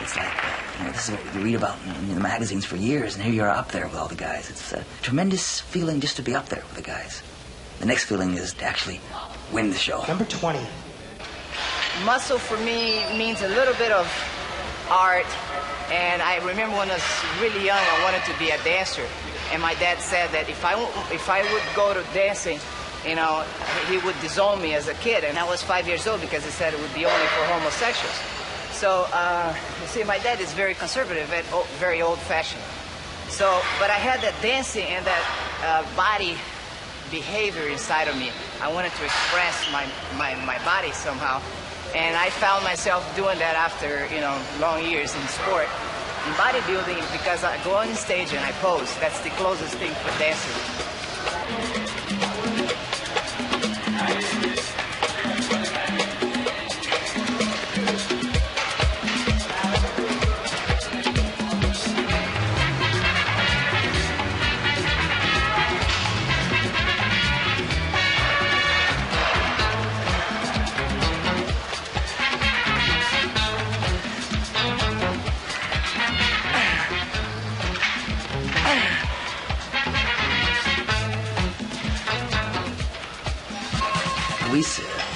It's like, this is what you read about in the magazines for years, and here you are up there with all the guys. It's a tremendous feeling just to be up there with the guys. The next feeling is to actually win the show. Number 20. Muscle for me means a little bit of art, and I remember when I was really young, I wanted to be a dancer, and my dad said that if I would go to dancing, he would disown me as a kid, and I was 5 years old because he said it would be only for homosexuals. So, you see, my dad is very conservative and very old-fashioned. So, but I had that dancing and that body behavior inside of me. I wanted to express my body somehow. And I found myself doing that after, long years in sport. In bodybuilding, because I go on the stage and I pose. That's the closest thing for dancing.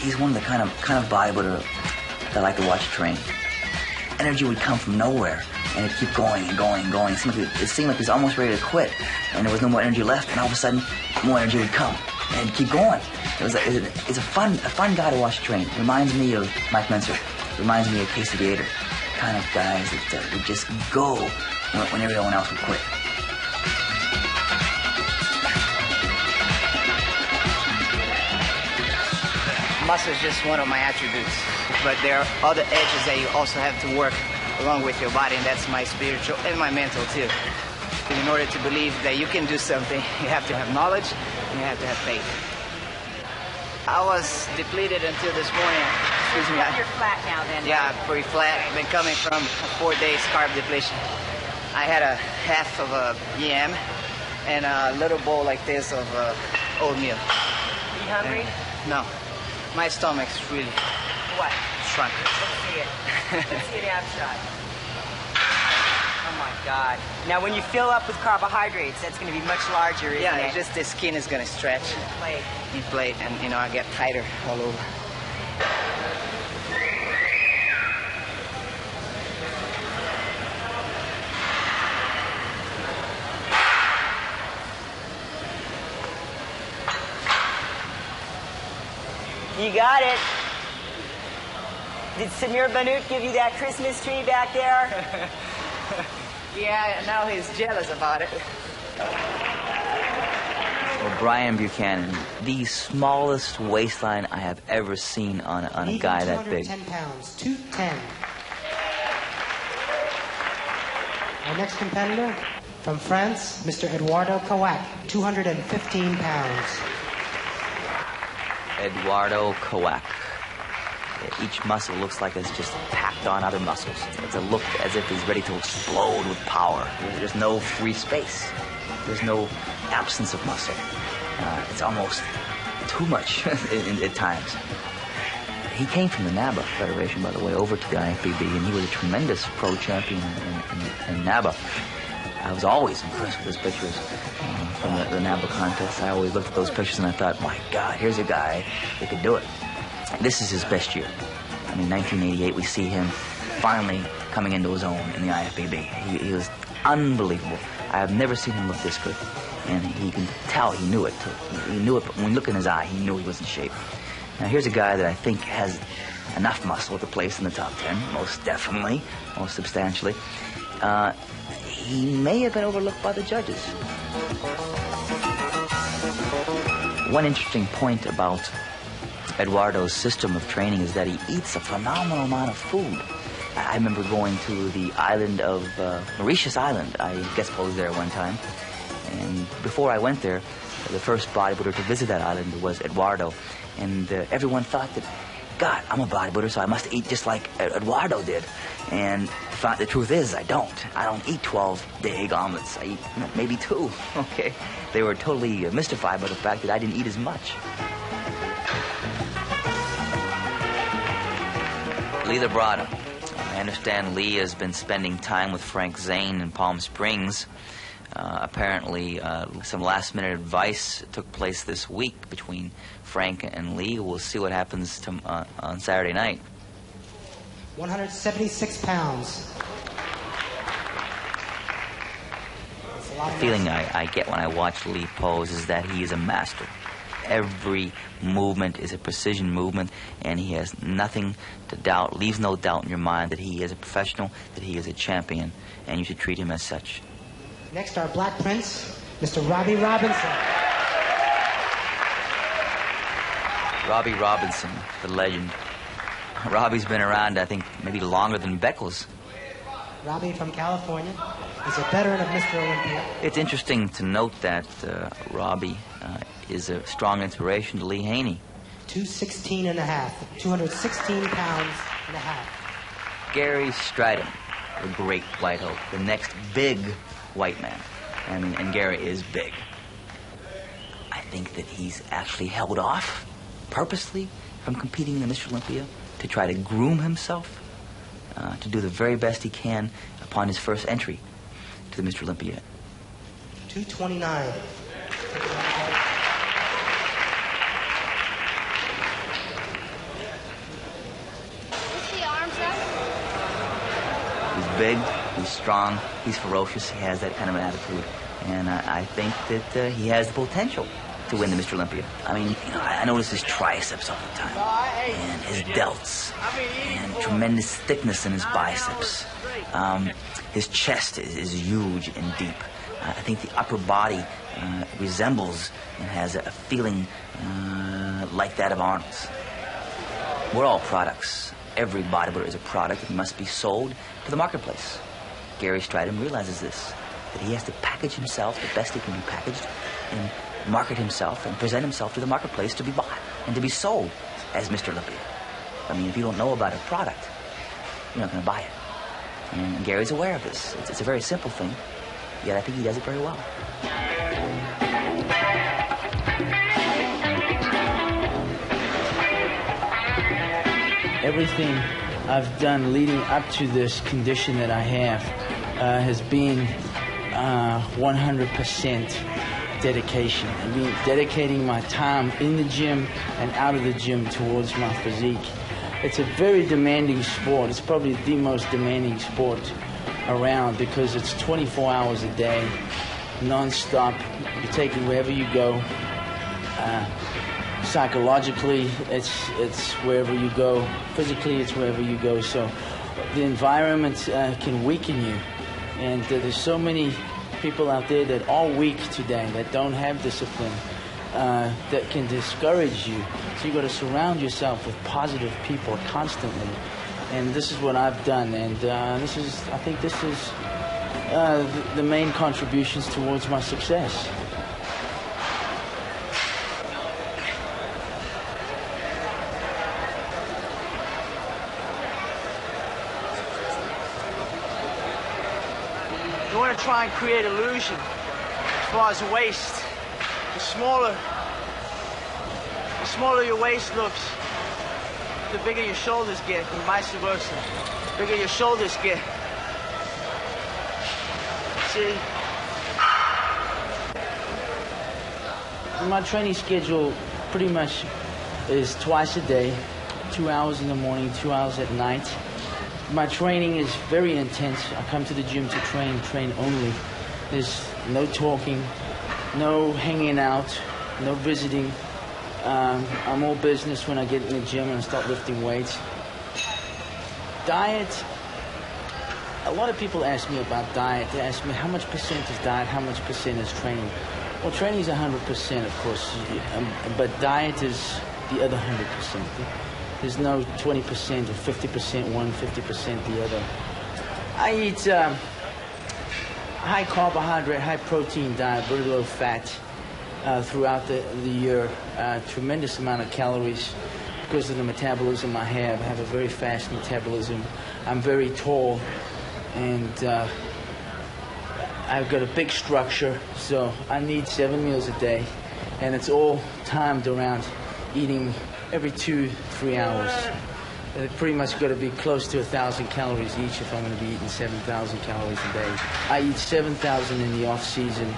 He's one of the kind of bodybuilder that I like to watch train. Energy would come from nowhere, and it'd keep going and going and going. It seemed like he was almost ready to quit, and there was no more energy left, and all of a sudden, more energy would come, and it'd keep going. It's a fun guy to watch train. Reminds me of Mike Menser. Reminds me of Casey Gator. Kind of guys that would just go when everyone else would quit. Muscle is just one of my attributes, but there are other edges that you also have to work along with your body, and that's my spiritual and my mental too. In order to believe that you can do something, you have to have knowledge and you have to have faith. I was depleted until this morning. Excuse me. You're flat now then. Yeah, pretty flat. I've been coming from 4 days carb depletion. I had a half of a yam and a little bowl like this of oatmeal. Are you hungry? No. My stomach's really what? Shrunk. Let's see it. Let's see the abshot. Oh my God. Now when you fill up with carbohydrates, that's going to be much larger, isn't it? Yeah, just the skin is going to stretch. Inflate, and I get tighter all over. You got it. Did Samir Bannout give you that Christmas tree back there? Yeah, now he's jealous about it. Well, Brian Buchanan, the smallest waistline I have ever seen on a guy that big. 210 pounds, 210. Our next competitor from France, Mr. Eduardo Kawak, 215 pounds. Eduardo Kawak. Each muscle looks like it's just packed on other muscles. It's a look as if he's ready to explode with power. There's no free space. There's no absence of muscle. It's almost too much at times. He came from the NABA Federation, by the way, over to the IFBB, and he was a tremendous pro champion in NABA. I was always impressed with his pictures from the NABA contest. I always looked at those pictures and I thought, my God, here's a guy that could do it. This is his best year. I mean, 1988, we see him finally coming into his own in the IFBB. He was unbelievable. I have never seen him look this good. And you can tell he knew it. He knew it, but when you look in his eye, he knew he was in shape. Now, here's a guy that I think has enough muscle to place in the top 10, most definitely, most substantially. He may have been overlooked by the judges. One interesting point about Eduardo's system of training is that he eats a phenomenal amount of food. I remember going to the island of Mauritius Island. I guest posed there one time. And before I went there, the first bodybuilder to visit that island was Eduardo. And everyone thought that, God, I'm a bodybuilder, so I must eat just like Eduardo did. And the truth is, I don't. I don't eat 12 egg omelets. I eat maybe 2, okay? They were totally mystified by the fact that I didn't eat as much. Lee Labrada. I understand Lee has been spending time with Frank Zane in Palm Springs. Apparently, some last-minute advice took place this week between Frank and Lee. We'll see what happens on Saturday night. 176 pounds. The feeling I get when I watch Lee pose is that he is a master. Every movement is a precision movement, and he has nothing to doubt, leaves no doubt in your mind that he is a professional, that he is a champion, and you should treat him as such. Next, our Black Prince, Mr. Robbie Robinson. Robbie Robinson, the legend. Robbie's been around, I think, maybe longer than Beckles. Robbie from California. He's a veteran of Mr. Olympia. It's interesting to note that Robbie is a strong inspiration to Lee Haney. 216 and a half. 216 pounds and a half. Gary Strydom, the great white hope, the next big white man. I mean, and Gary is big. I think that he's actually held off purposely from competing in Mr. Olympia to try to groom himself, to do the very best he can upon his first entry to the Mr. Olympia. 229. He's big, he's strong, he's ferocious, he has that kind of an attitude. And I think that he has the potential to win the Mr. Olympia. I mean, you know, I notice his triceps all the time, and his delts, and tremendous thickness in his biceps. His chest is huge and deep. I think the upper body resembles and has a feeling like that of Arnold's. We're all products. Every bodybuilder is a product that must be sold to the marketplace. Gary Strydom realizes this, that he has to package himself the best he can be packaged and market himself and present himself to the marketplace to be bought and to be sold as Mr. Olympia. I mean, if you don't know about a product, you're not going to buy it. And Gary's aware of this. It's a very simple thing, yet I think he does it very well. Everything I've done leading up to this condition that I have has been 100% dedication. I mean, dedicating my time in the gym and out of the gym towards my physique. It's a very demanding sport. It's probably the most demanding sport around because it's 24 hours a day, non-stop. You take it wherever you go. Psychologically, it's wherever you go. Physically, it's wherever you go. So the environment can weaken you. And there's so many people out there that are weak today, that don't have discipline, that can discourage you. So you've got to surround yourself with positive people constantly. And this is what I've done. And I think this is the main contributions towards my success. You want to try and create illusion as far as the waist. The smaller your waist looks, the bigger your shoulders get, and vice versa. The bigger your shoulders get. See? My training schedule pretty much is twice a day, 2 hours in the morning, 2 hours at night. My training is very intense. I come to the gym to train only. There's no talking, no hanging out, no visiting. I'm all business when I get in the gym and I start lifting weights. Diet, a lot of people ask me about diet. They ask me how much percent is diet, how much percent is training. Well, training is 100%, of course, but diet is the other 100%. There's no 20% or 50% one, 50% the other. I eat high carbohydrate, high protein diet, very low fat throughout the year. Tremendous amount of calories because of the metabolism I have. I have a very fast metabolism. I'm very tall, and I've got a big structure, so I need 7 meals a day, and it's all timed around eating every 2-3 hours. They're pretty much going to be close to 1,000 calories each if I'm going to be eating 7,000 calories a day. I eat 7,000 in the off season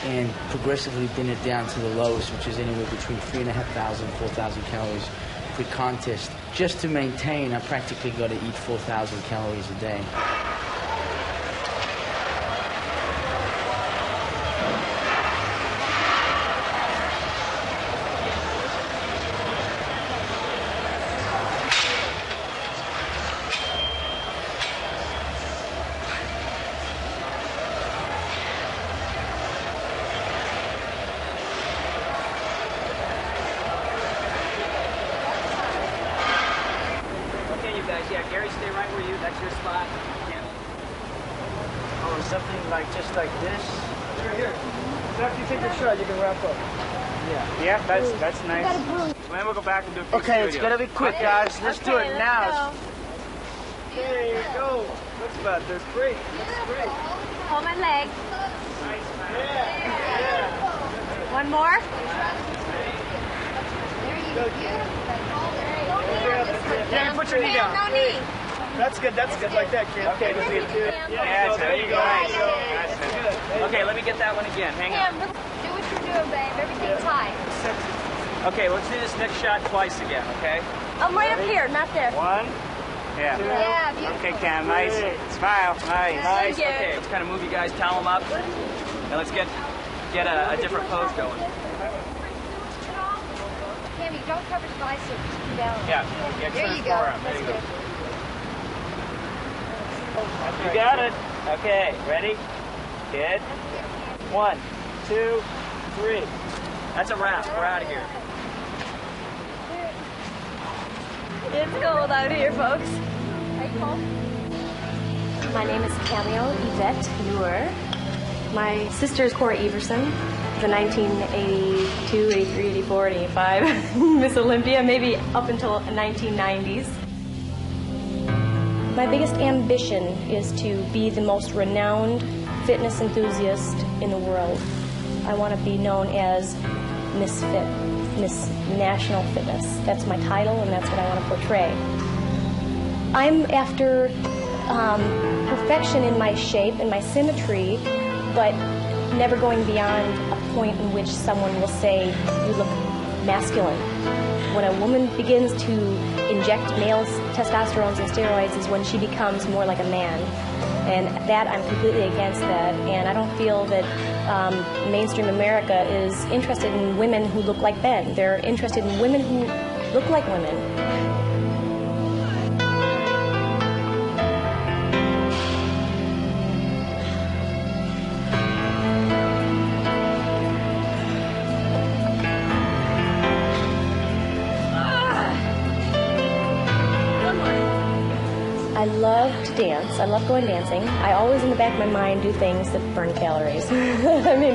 and progressively bring it down to the lowest, which is anywhere between 3,500 and 4,000 calories pre-contest. Just to maintain, I practically got to eat 4,000 calories a day. Yeah, Gary, stay right where you. That's your spot. Oh, something like just like this. Here. After you take your shot, you can wrap up. Yeah. Yeah, that's nice. And then we'll go back and do a few Okay, it's videos. gonna be quick, guys. Let's do it now. There you go. Looks about this. Great. Looks great. Hold my leg. Nice. Yeah. One more. Yeah, you put your knee down. No knee. That's good. Like that, kid. Okay, let's see it. Yeah, there you go. Nice. Okay, let me get that one again. Hang on. Cam, do what you're doing, babe. Everything's high. Okay, let's do this next shot twice again, okay? I'm right up here, not there. One. Yeah. Yeah, beautiful. Okay, Cam. Nice. Smile. Nice. Thank you. Okay, let's kind of move you guys, towel them up, and let's get a different pose going. Cam, you don't cover your biceps. Down. Yeah. There you go. That's good. You got it. Okay, ready? Good. 1, 2, 3. That's a wrap. We're out of here. It's cold out here, folks. Are you cold? My name is Cameo Yvette Ewer. My sister is Cora Everson, the 1982, 83, 84, 85 Miss Olympia, maybe up until the 1990s. My biggest ambition is to be the most renowned fitness enthusiast in the world. I want to be known as Miss Fit, Miss National Fitness. That's my title, and that's what I want to portray. I'm after perfection in my shape and my symmetry, but never going beyond a point in which someone will say, you look masculine. When a woman begins to inject male testosterone and steroids is when she becomes more like a man. And that, I'm completely against that. And I don't feel that mainstream America is interested in women who look like men. They're interested in women who look like women. I love to dance. I love going dancing. I always, in the back of my mind, do things that burn calories. I mean,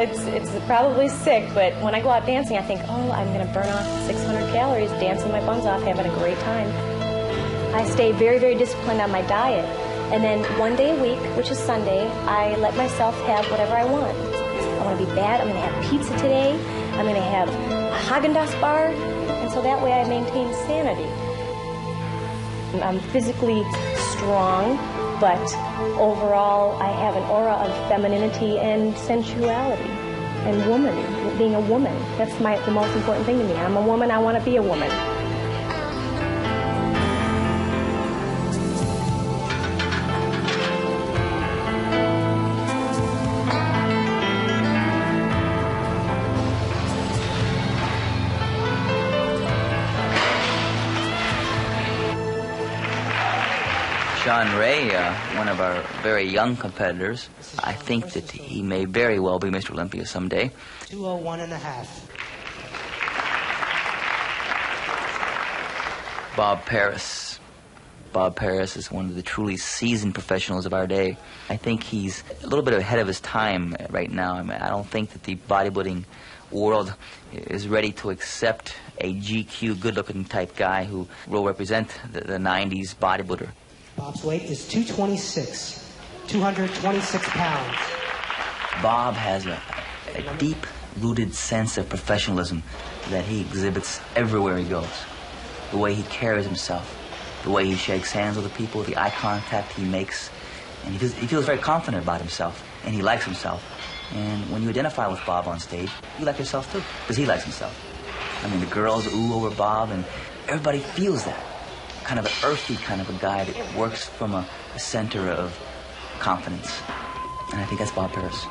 it's probably sick, but when I go out dancing, I think, oh, I'm going to burn off 600 calories, dancing my buns off, having a great time. I stay very, very disciplined on my diet. And then one day a week, which is Sunday, I let myself have whatever I want. I want to be bad. I'm going to have pizza today. I'm going to have a Haagen-Dazs bar. And so that way I maintain sanity. I'm physically strong, but overall I have an aura of femininity and sensuality and woman, being a woman. That's the most important thing to me. I'm a woman, I want to be a woman. Sean Ray, one of our very young competitors, I think that he may very well be Mr. Olympia someday. 201.5. Bob Paris. Bob Paris is one of the truly seasoned professionals of our day. I think he's a little bit ahead of his time right now. I mean, I don't think that the bodybuilding world is ready to accept a GQ, good-looking type guy who will represent the 90s bodybuilder. Bob's weight is 226, 226 pounds. Bob has a deep-rooted sense of professionalism that he exhibits everywhere he goes. the way he carries himself, the way he shakes hands with the people, the eye contact he makes. And he feels very confident about himself, and he likes himself. And when you identify with Bob on stage, you like yourself too, because he likes himself. I mean, the girls ooh over Bob, and everybody feels that. Kind of an earthy kind of a guy that works from a center of confidence. And I think that's Bob Paris.